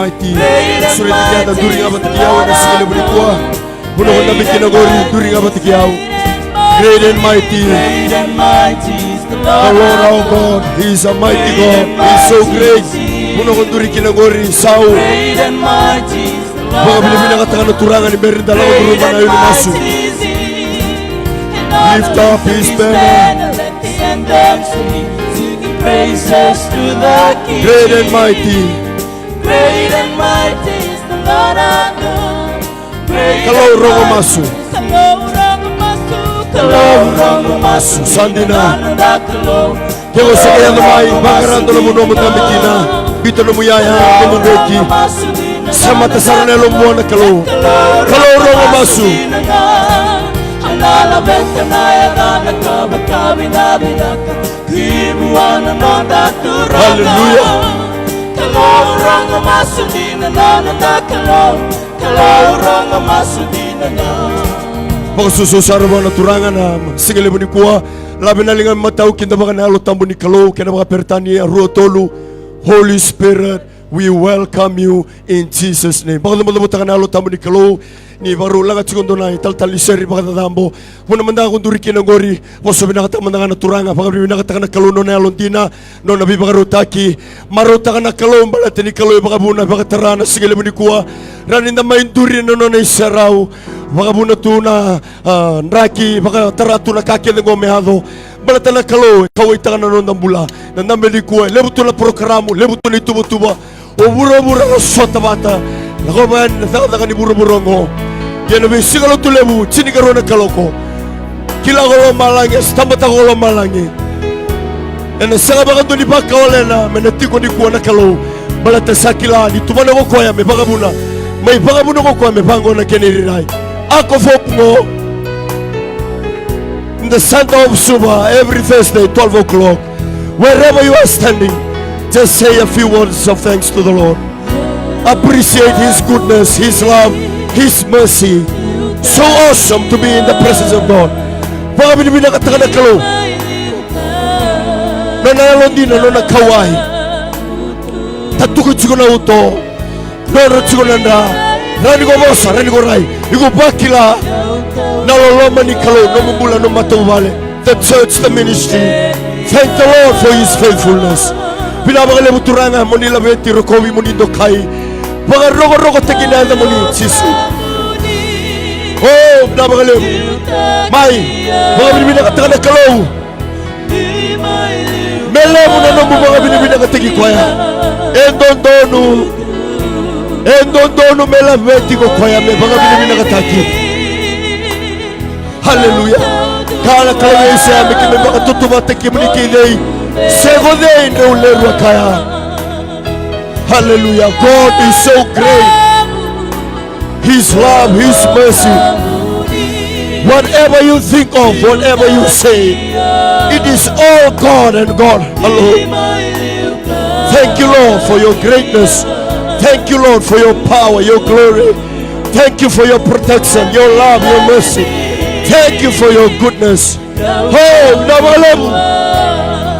mighty. Surya tiada during apa tikiau na segala berikuah. Bunuh kita bikin agori during apa tikiau. Great and mighty. The Lord our God, He is a mighty God. He is so great. Bunuh kita during kinagori sau. Baka Pilipina katakan turangan ni Berin dalam turun mana yun masuk. Lift up His banner. Great and mighty. Great and mighty is the Lord our God. Kalau orang masuk, kalau masuk, sandina. Kau sekaya lemai, bakaran tu lemu nomu tamikina, bitu lemu yaya, lemu beki. Sama tasarane lemu anak kalau orang masuk. Haleluya. Kalau orang masuk di nana, kalau orang masuk di nana. Pagsuso sarwa na turangan na sigale mo ni kuha labi na lingan matao kinda baka nalo tambo ni kalau kina baka pertani ruotolu. Holy Spirit, we welcome you in Jesus name. Baka naman taka nalo tambo ni kalau ni baru lagat segundo na tal iseri baka tambo muna manda akong duri kinagori waso binakata manda na turanga baka binakata na kalau no na alontina no nabi baka rutaki marota ka na kalau balate ni kalau baka buna baka tarana sigale mo ni kuha ranin na main duri no na isaraw baka buna tu na nraki baka taratu na kaki na gomehado balata na kalau kawai taka na non bula na nameli kuha lebu tu na programo lebu tu na tuba o bura o sota bata nakoban na ni bura ngo yan nabi sigalo tu lebu chini karo na kaloko kila ko malangi stambata ko malangi na sanga baka tu ni baka wala na menatiko ni kuha na kalau balata sakila ni tumana ko koya me baka buna may baka buna ko koya me bango na kenirirai ako fopngo in the center of Suba every Thursday 12 o'clock wherever you are standing just say a few words of thanks to the Lord. Appreciate His goodness, His love, His mercy. So awesome to be in the presence of God. Baka binibina katakana kalau na nalondina no nakawai tatuko chiko na uto no chiko na rani ko bosa rani ko rai iko bakila naloloma ni kalau no mubula no matubale the church, the ministry. Thank the Lord for His faithfulness. Pinabagale muturanga moni labeti rokowi moni dokai baga rogo tegina da moni sisu oh pinabagale mai baga binibina katakana kalau mele muna no baga binibina katagi kwaya endondonu mela beti ko kwaya me baga binibina kataki. Hallelujah. Kala kala yese amiki me baga tutuba teki moni kidei Segodei no leru kaya. Hallelujah. God is so great. His love, His mercy. Whatever you think of, whatever you say, it is all God and God alone. Thank you, Lord, for your greatness. Thank you, Lord, for your power, your glory. Thank you for your protection, your love, your mercy. Thank you for your goodness. Oh, Nabalem.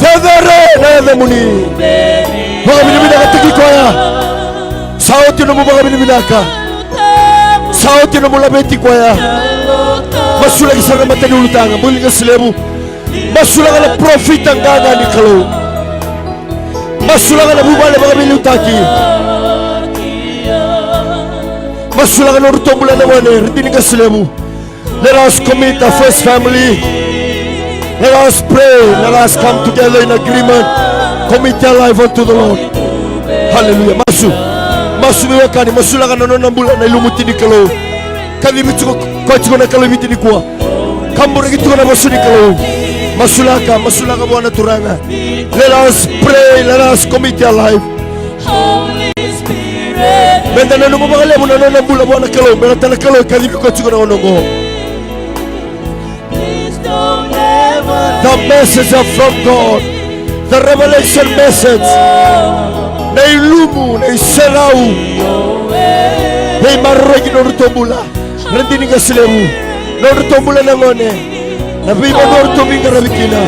Federe na muni. Baka binibina ka tiki koya. Sauti no mo baka binibina ka. Sauti no mo labeti koya. Masula ki sanga matani ulutanga. Muli ka silebu. Masula ka na profit ang gaga ni kalau. Masula ka na bubale baka binutaki. Masula ka na rutombula na wane. Ritini ka silebu. Let us commit our first family. Let us pray. Let us come together in agreement. Commit your life unto the Lord. Hallelujah. Masu mewekani. Masula ka nanon nambula na ilumuti ni kalau. Kali mitsuko kwa chiko na kalau biti ni kuwa. Kambura gitu na masu ni kalau. Masula ka buwana turanga. Let us pray. Let us commit your life. Benda na numo bakale mo nanon nambula buwana kalau. Benda tala kalau kali kwa chiko na onongo. The message from God, the revelation message. Na ilumu, na isarau, na imarregi no rutombula. Nandini ka silebu, no rutombula na ngone. Na biba no rutombinga rabikina.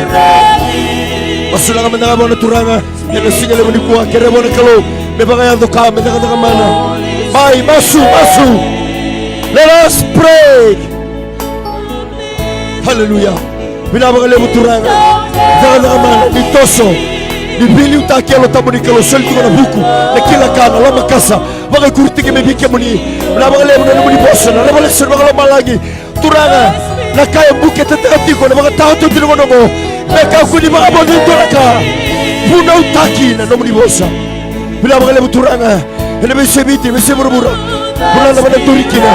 Masula ka mandanga mo na turanga, na sigale mo ni kuha, kere mo na kalau. May bagayando kami nakakamana. May masu. Let us pray. Hallelujah. Binabagale mo turangan. Nakakamana. Nitoso. Nibili utaki alo tamo ni kalosol ko na buku. Nakila kana la makasa. Bagay kurti ke mebike mo ni. Binabagale mo na mo ni bosa. Na revelation bagala malagi. Turangan. Nakaya buke tetati ko na mga tao to tinono mo. Meka ko ni mga bonin turaka. Puna utaki na mo ni bosa. Binabagale mo turangan. Ina may sebiti, may semurumura. Puna naman ang turikina.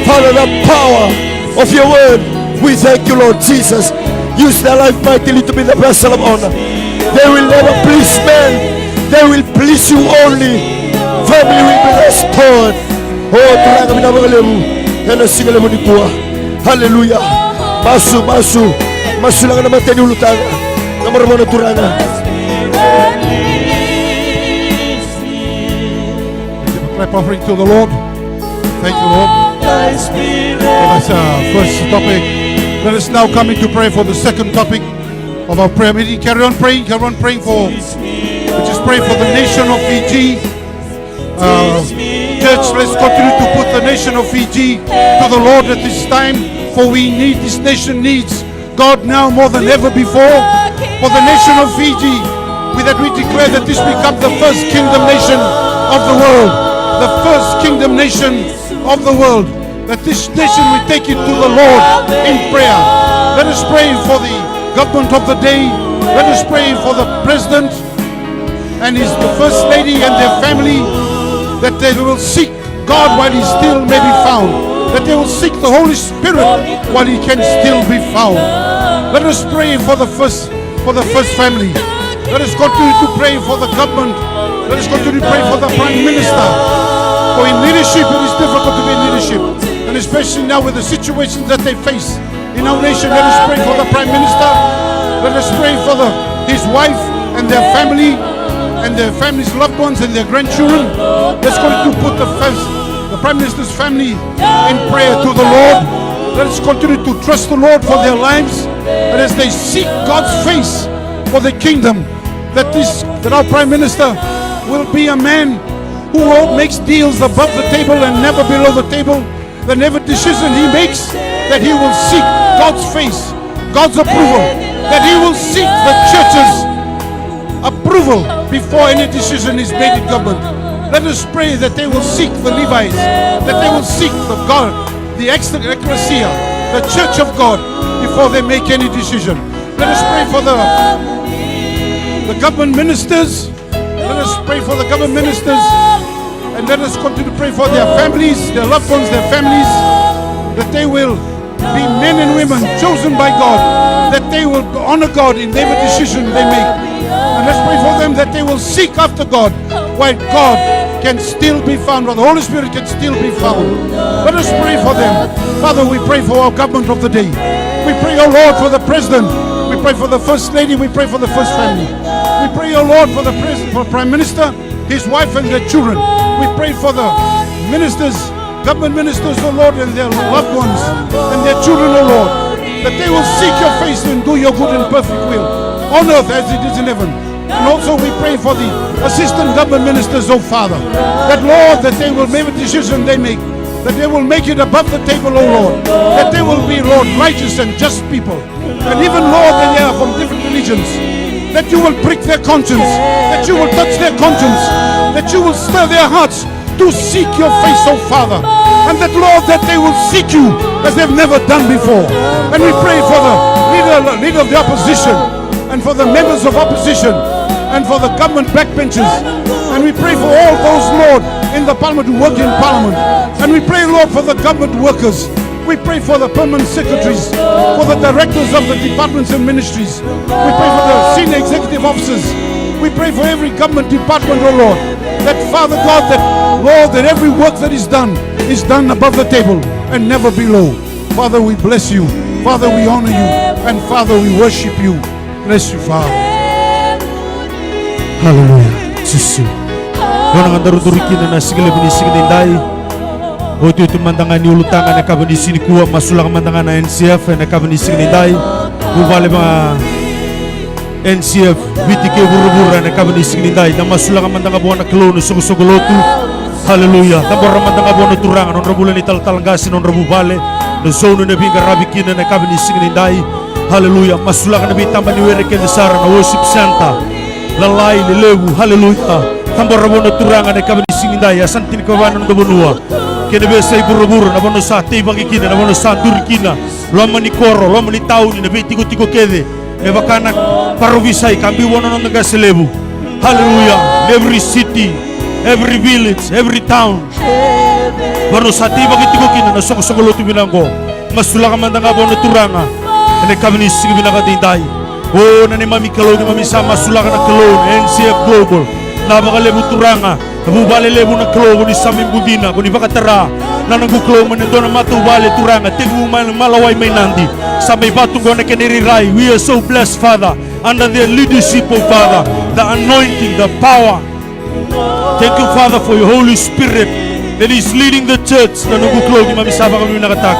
Father, the power of your word. We thank you, Lord Jesus. Use their life mightily to be the vessel of honor. They will never please men. They will please you only. Family will be restored. Oh, tulang kami nabagale mo. Yan ang singale mo ni Kuya. Hallelujah. Masu lang naman tayo ulutang. Namara mo na turanga. Clap offering to the Lord. Thank you, Lord. That's first topic. Let us now come into prayer for the second topic of our prayer meeting. Carry on praying for. Just pray for the nation of Fiji. Church, let's continue to put the nation of Fiji to the Lord at this time, for this nation needs God now more than ever before. For the nation of Fiji, that we declare that this becomes the first kingdom nation of the world. The first kingdom nation of the world. That this nation will take it to the Lord in prayer. Let us pray for the government of the day. Let us pray for the president and the first lady and their family, that they will seek God while he still may be found, that they will seek the Holy Spirit while he can still be found. Let us pray for the first family. Let us continue to pray for the government. Let us continue to pray for the Prime Minister. For in leadership, it is difficult to be in leadership, and especially now with the situations that they face in our nation. Let us pray for the Prime Minister. Let us pray for his wife and their family, and their family's loved ones and their grandchildren. Let's continue to put the Prime Minister's family in prayer to the Lord. Let us continue to trust the Lord for their lives, and as they seek God's face for the kingdom, that our Prime Minister will be a man who makes deals above the table and never below the table. That every decision he makes, that he will seek God's face, God's approval, that he will seek the church's approval before any decision is made in government. Let us pray that they will seek the Levites, that they will seek the ecclesia, the church of God, before they make any decision. Let us pray for the government ministers. Let us pray for the government ministers, and let us continue to pray for their families, their loved ones, their families, that they will be men and women chosen by God, that they will honor God in every decision they make. And let's pray for them that they will seek after God while God can still be found, while the Holy Spirit can still be found. Let us pray for them. Father, we pray for our government of the day. We pray, O Lord, for the president. We pray for the first lady. We pray for the first family. We pray, O Lord, for the president, for Prime Minister, his wife and their children. We pray for the ministers, government ministers, O Lord, and their loved ones and their children, O Lord, that they will seek your face and do your good and perfect will on earth as it is in heaven. And also we pray for the assistant government ministers, O Father, that Lord, that they will make a decision they make, that they will make it above the table, O Lord, that they will be, Lord, righteous and just people, and even, Lord, that they are from different religions, that you will prick their conscience, that you will touch their conscience, that you will stir their hearts to seek your face, O Father, and that, Lord, that they will seek you as they've never done before. And we pray for the leader of the opposition, and for the members of opposition, and for the government backbenchers, and we pray for all those, Lord, in the parliament who work in parliament, and we pray, Lord, for the government workers. We pray for the permanent secretaries, for the directors of the departments and ministries. We pray for the senior executive officers. We pray for every government department, oh Lord, that Father God, that Lord, that every work that is done above the table and never below. Father, we bless you. Father, we honor you. And Father, we worship you. Bless you, Father. Hallelujah. Jesus. Wanang andarudurikin na sigla binisig nilay. O ito mandangan ni ulutangan na kabinisi ni Kuya masulang mandangan na NCF na kabinisi nilay. Bubali mga NCF vitike burubura na kabani signindai na masula kamandanga buwana klono sugusugolotu. Haleluya. Tambora mandanga buwana turanga non rabula ni talangasi non rabu bale no zone na binga rabikina na kabani signindai. Haleluya. Masula kana bitamba ni wereke de sara na worship center. Lalai lelewu. Haleluya. Tambora buwana turanga na kabani signindai asantin kawana no bonua. Kene besa burubura na bono sa te bagikina na bono sa durkina. Loma ni koro, loma ni tauni na bitiko tiko kede. Nebakana parovisai kambi wono no Gaselebu. Hallelujah. Every city, every village, every town. Bano sati bagitiko kina na sokolotu binango. Masula kamandanga bono turanga. Ene kabini sigi binaka dindai. Oh nani mami kalo ni mami sama masula kana kalo NCF Global. Na bakalebu turanga. Nabubale lebu na kalo ni sami budina kuni bakatara. Nanangu kalo manendona matu bale turanga. Tengu malawai mainandi. Sampai batungo na kenirirai. We are so blessed, Father, under the leadership of Father, the anointing, the power. Thank you, Father, for your Holy Spirit that is leading the church. Nanungu klogi mamisaba kami nakatak.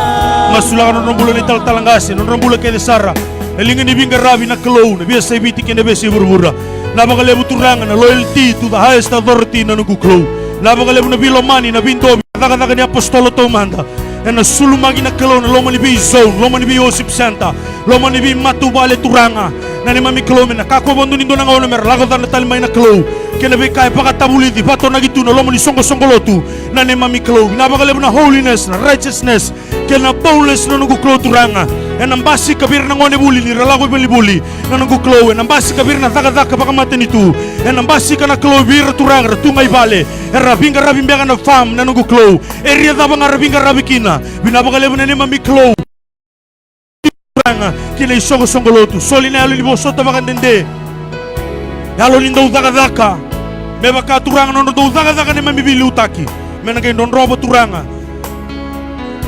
Masula ka nung bulo ni talangasi, nung bulo kay Sara. Elingan ni binga rabi na kalo, na biya sa ibiti kinabesi burbura. Napakalebu turangan na loyalty to the highest authority nanungu klo. Napakalebu na bilomani na bindobi. Nakataka ni Apostolo Tomanda. And na sulumagi na kalo na lomani bi zone, lomani bi Worship Center, lomani bi matubale turanga. Na ni mami kalo na kakobondo nindo na ngawana mer lagotan na talmay na kalo. Kena be kay pakatabuliti pato na gitu na lomani songo-songolotu. Na ni mami kalo nabakalebo na holiness, na righteousness, kena boundless na nugu kalo turanga. And ang basi kabir na ngone buli ni ralago buli na nugu kalo. And ang basi kabir na daga-daga pakamata nito. And ang basi ka na kalo bir turanga tungay bale. Rabinga rabimbegan na fam na nugu kalo. Area da bang rabinga rabikina. Binabakalebo na ni mami kalo. Kina isongo-songolotu. Soli na yalo libo sota bakandende. Yalo nindo daga-daga. Meba ka turanga no do daga-daga ni mami bilutaki. Menagay non robo turanga.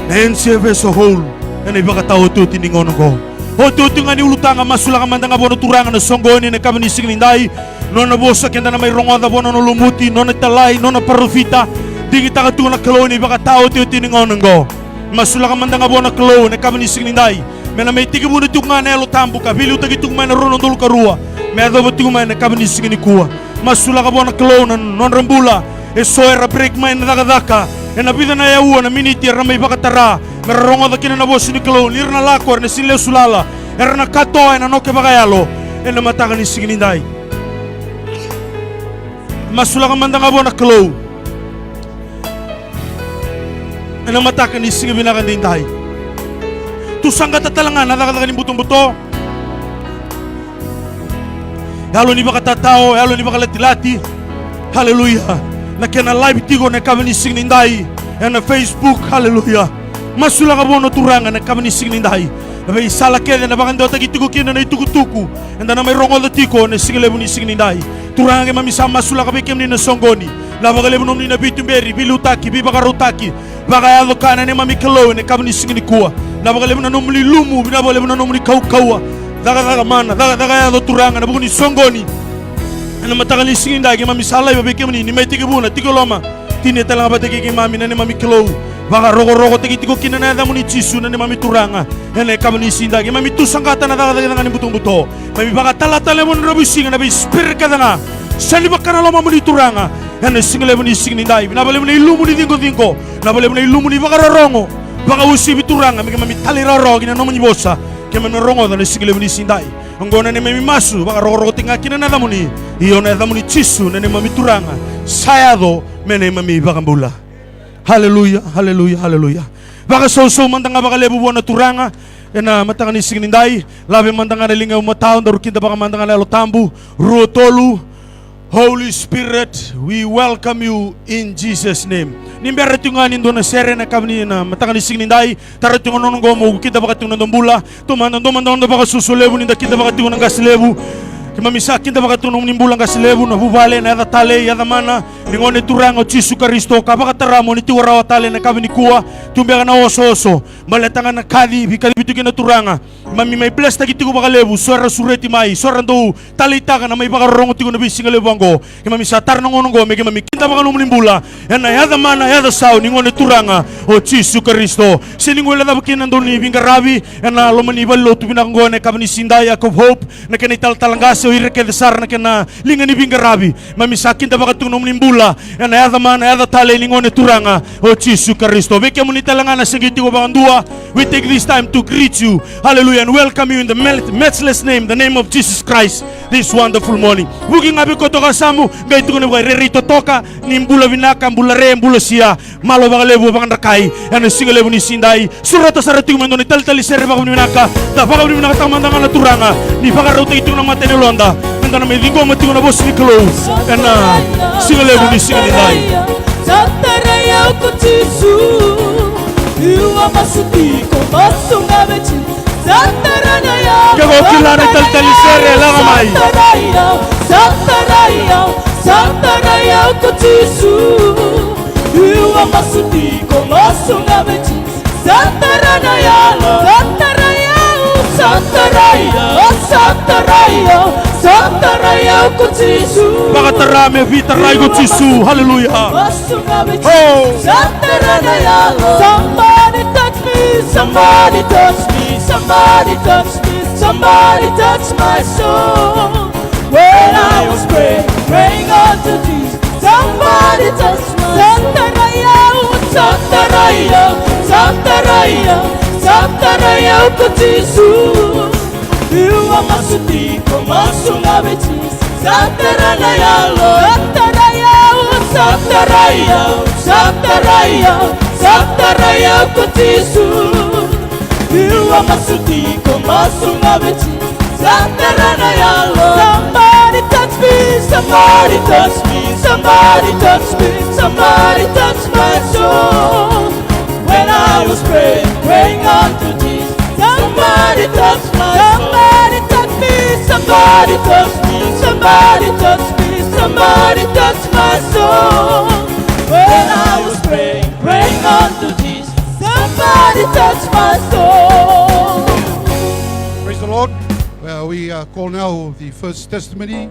Na NCF as a whole. Na iba ka tao to tiningon ko. O to nga ni ulutanga masula ka mandanga bono turanga na songgoni na kabani signindai. No na bosa kenda na may rongoda bono no lumuti no na talay no na parufita. Di kita ka tuna kaloni iba ka tao to tiningon ko. Masula ka mandanga bono kalo na kabani signindai. Mena may tigibuno tunga na elo tambu ka bilu tagitung may na rono dulu karua. May ado batung may na kabani signikuwa. Masula ka bono kalo na non rambula. E soera break may na daga-daga. E nabida na yawa na miniti ra may bakatara. Merarongo da kina na boss ni kalo lir na lakor na sile sulala. Era na kato ay na noke bagayalo. E na matakan ni signindai. Masula ka mandanga bono kalo. E na matakan ni signibinakan dindai. Tusangga tatalangan nadakatakan ni butong-buto. Halo ni baka tatao, halo ni baka lati-lati. Hallelujah. Na kena live tigo na kami ni signindai. Na Facebook, hallelujah. Masula ka bono turanga na kami ni signindai. Na may sala kede na bakang daw tagitigo kina na itukutuku. And na may rongo da tiko na sigilebu ni signindai. Turanga kay mamisa masula ka bikim ni na songgoni. Na bakalebu nung ni na bitumberi, bilutaki, bibakarutaki. Baka yalo ka na ni mami kalo na kami ni signikuwa. Nabakalebo na nomuli lumu, binabalebo na nomuli kaukawa. Daga mana, daga yado turanga na bukuni songoni. Na matakal ni signindai kay mami salay babeke mani ni may tigibuna, tigoloma. Tineta lang ba tagi kay mami na ni mami kalo. Baka roko tigi-tigo kinanada mo ni Chisu na ni mami turanga. Ene kami ni sinda kay mami tusangkata na daga nga ni butong-buto. Mami baka talatala mo na rabusinga na bay spirit ka nga. Sali baka na loma mo ni turanga. Ene singalebo ni signindai, binabalebo na ilumu ni dingo-dingo. Nabalebo na ilumu ni baka rarongo. Baka usibi turanga, may kami taliraro, ginano mo ni bosa, kaya manarongo na nasigilew ni sindai. Ang gona ni may masu, baka roko tinga kinanada mo ni, iyo na mo ni Chisu na ni mami turanga, sayado, may na mami bakambula. Hallelujah, hallelujah, hallelujah. Baka so mandanga baka lebo buwan na turanga, na matanga ni signindai, labi mandanga na lingaw mataon, darukinda baka mandanga na lotambu, ruotolu. Holy Spirit, we welcome you in Jesus' name. Nimbera tunganin do na sere na kami na matangani signindai. Tara tungon nung gomo kita baka tungan dombula. Tuman baka susulebu ninda kita baka tungan gaslebu. Kimamisa kita baka tunong nimbulang gaslebu na bubale na yada tale yada mana. Ningone turango Chisu Karisto kabaka taramo ni tiwarawa tale na kami ni kuwa. Tumbera na oso. Maletangan na kadi bitu kina turanga. Mami may bless tagi tigo bakalebu suara sureti mai suara do talitaga na may bakarongo tigo na bisinga lebango. Mami satar nongo megi mami kinta baka lumlimbula. Yana yada mana yada sao ningone turanga o Jesu Kristo. Siningwela da bakinan do ni bingarabi yana lomani ballo tu binangone kabani sindaya of hope na kani taltalangase o ireke desar na kana linga ni bingarabi. Mami sakin da baka tunong limbula yana yada mana yada tale ningone turanga o Jesu Kristo. Beke muni talanga na singiti ko bakandua. We take this time to greet you. Hallelujah. And welcome you in the matchless name, the name of Jesus Christ, this wonderful morning. Buking abi ko toka samu, gay tuko na rerito toka, nimbula vinaka, mbula re, mbula siya, malo baka lebu baka nakai, and singa lebu ni sindai, surata sa rating mendo ni talitali sere baka vinaka, da baka vinaka tamandanga na turanga, ni baka rauta itu na mate ni londa, nanda na may linggo mati ko na boss ni Kalo, and singa lebu ni singa nindai. Santaraya ko Jesu. You are masutiko masunga bechi Santaraya Kago kilana talitali sere lagamai Santaraya ko Jesu You are masutiko masunga bechi Santaraya ko Jesu Bakatarame vitaray ko Jesu. Hallelujah. Oh, somebody touch me, somebody touch me, somebody touch me, somebody touch my soul. When I was praying unto Jesus, somebody touch my Santaraya ko Jesu. You are masutiko masunga bechi Santaraya ko Jesu. You are masutiko masunga bechi Santaraya. Somebody touch me, somebody touch me, somebody touch me, somebody touch my soul. When I was praying unto Jesus, somebody touch my soul. Somebody touch me, somebody touch me, somebody touch me, somebody touch my soul. When I was praying unto Jesus, somebody touch my soul. Praise the Lord. Well, we call now the first testimony.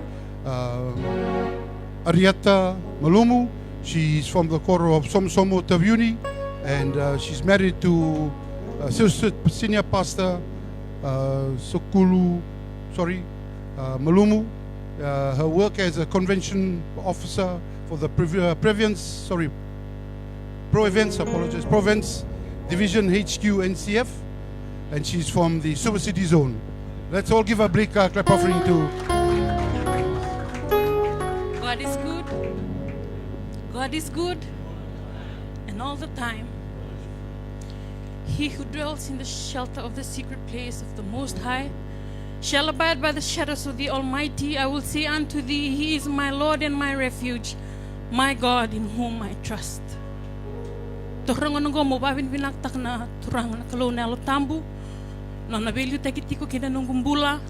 Arietta Malumu. She's from the quarter of Somsomo Taviuni, and she's married to Senior Pastor Malumu. Her work as a convention officer for the Province Division HQ NCF, and she's from the Super City Zone. Let's all give a big clap offering to. God is good. God is good, and all the time. He who dwells in the shelter of the secret place of the Most High shall abide by the shadows of the Almighty. I will say unto thee, He is my Lord and my refuge, my God in whom I trust. Tohrangan ngo mo babin binaktak na turang na Kalo na Alotambu, na nabelyo tagitiko kina nung gumbula.